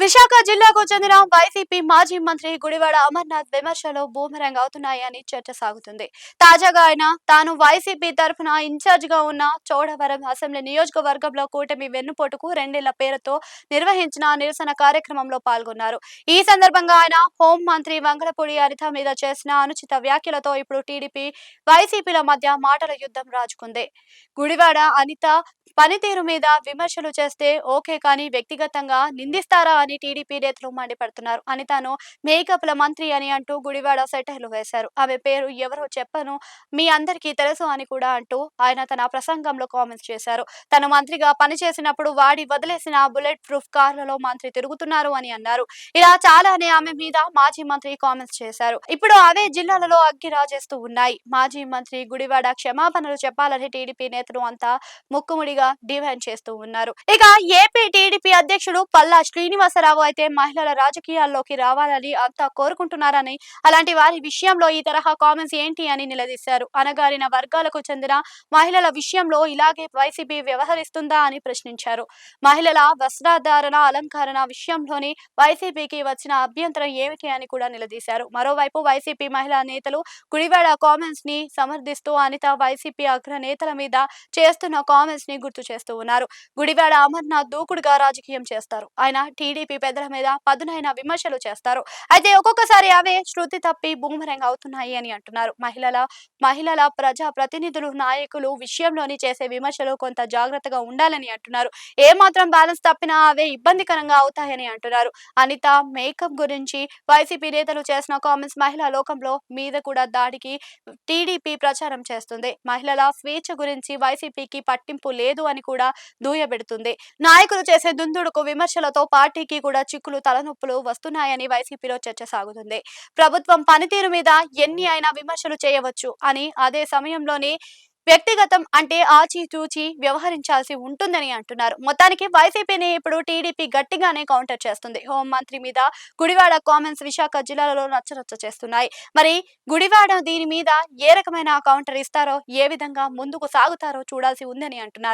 విశాఖ జిల్లాకు చెందిన వైసీపీ మాజీ మంత్రి గుడివాడ అమర్నాథ్ విమర్శలు బూమరంగ్ అవుతున్నాయని చర్చ సాగుతుంది. తాజాగా ఆయన తాను వైసీపీ తరఫున ఇన్ఛార్జ్ గా ఉన్న చోడవరం అసెంబ్లీ నియోజకవర్గంలో కూటమి వెన్నుపోటుకు రెండేళ్ల పేరుతో నిర్వహించిన నిరసన కార్యక్రమంలో పాల్గొన్నారు. ఈ సందర్భంగా ఆయన హోం మంత్రి వంగలపూడి అనిత మీద చేసిన అనుచిత వ్యాఖ్యలతో ఇప్పుడు టీడీపీ వైసీపీల మధ్య మాటల యుద్ధం రాజుకుంది. గుడివాడ అనిత పనితీరు మీద విమర్శలు చేస్తే ఓకే, కానీ వ్యక్తిగతంగా నిందిస్తారా అని టీడీపీ నేతలు మండిపడుతున్నారు. అనితను మేకప్ల మంత్రి అని అంటూ గుడివాడ సెటైర్లు వేశారు. ఆమె పేరు ఎవరో చెప్పను, మీ అందరికీ తెలుసు అని కూడా అంటూ ఆయన తన ప్రసంగంలో కామెంట్స్ చేశారు. తను మంత్రిగా పనిచేసినప్పుడు వాడి వదిలేసిన బుల్లెట్ ప్రూఫ్ కార్లలో మంత్రి తిరుగుతున్నారు అని అన్నారు. ఇలా చాలానే ఆమె మీద మాజీ మంత్రి కామెంట్స్ చేశారు. ఇప్పుడు అవే జిల్లాలలో అగ్గి రాజేస్తూ ఉన్నాయి. మాజీ మంత్రి గుడివాడ క్షమాపణలు చెప్పాలని టీడీపీ నేతలు అంతా ముక్కుముడిగా డిమాండ్ చేస్తూ ఉన్నారు. ఇక ఏపీ టీడీపీ అధ్యక్షుడు పల్లా శ్రీనివాసరావు అయితే మహిళల రాజకీయాల్లోకి రావాలని అంతా కోరుకుంటున్నారని, అలాంటి వారి విషయంలో ఈ తరహా కామెంట్స్ ఏంటి అని నిలదీశారు. అణగారిన వర్గాలకు చెందిన మహిళల విషయంలో ఇలాగే వైసీపీ వ్యవహరిస్తుందా అని ప్రశ్నించారు. మహిళల వస్త్రధారణ అలంకరణ విషయంలోని వైసీపీకి వచ్చిన అభ్యంతరం ఏమిటి అని కూడా నిలదీశారు. మరోవైపు వైసీపీ మహిళా నేతలు గుడివాడ కామెంట్స్ ని సమర్థిస్తూ అనిత వైసీపీ అగ్రనేతల మీద చేస్తున్న కామెంట్స్ ని గుర్తు చేస్తూ ఉన్నారు. గుడివాడ అమర్నాథ్ దూకుడుగా రాజకీయం చేస్తారు. ఆయన టీడీపీ పెద్దల మీద పదునైన విమర్శలు చేస్తారు. అయితే ఒక్కొక్కసారి అవే శృతి తప్పి బూమరంగ్ అవుతున్నాయి అని అంటున్నారు. మహిళల ప్రజా ప్రతినిధులు నాయకులు విషయంలోని చేసే విమర్శలు కొంత జాగ్రత్తగా ఉండాలని అంటున్నారు. ఏ మాత్రం బ్యాలెన్స్ తప్పినా అవే ఇబ్బందికరంగా అవుతాయని అంటున్నారు. అనిత మేకప్ గురించి వైసీపీ నేతలు చేసిన కామెంట్స్ మహిళా లోకంలో మీద కూడా దాడికి టీడీపీ ప్రచారం చేస్తుంది. మహిళల స్వేచ్ఛ గురించి వైసీపీకి పట్టింపు లేదు అని కూడా దూయబెడుతుంది. నాయకులు చేసే దుందుడుకు విమర్శలతో పార్టీకి కూడా చిక్కులు తలనొప్పులు వస్తున్నాయని వైసీపీలో చర్చ సాగుతుంది. ప్రభుత్వం పనితీరు మీద ఎన్ని అయినా విమర్శలు చేయవచ్చు అని, అదే సమయంలోని వ్యక్తిగతం అంటే ఆచితూచి వ్యవహరించాల్సి ఉంటుందని అంటున్నారు. మొత్తానికి వైసీపీని ఇప్పుడు టీడీపీ గట్టిగానే కౌంటర్ చేస్తుంది. హోం మంత్రి మీద గుడివాడ కామెంట్స్ విశాఖ జిల్లాలో రచ్చరచ్చ చేస్తున్నాయి. మరి గుడివాడ దీని మీద ఏ రకమైన కౌంటర్ ఇస్తారో, ఏ విధంగా ముందుకు సాగుతారో చూడాల్సి ఉందని అంటున్నారు.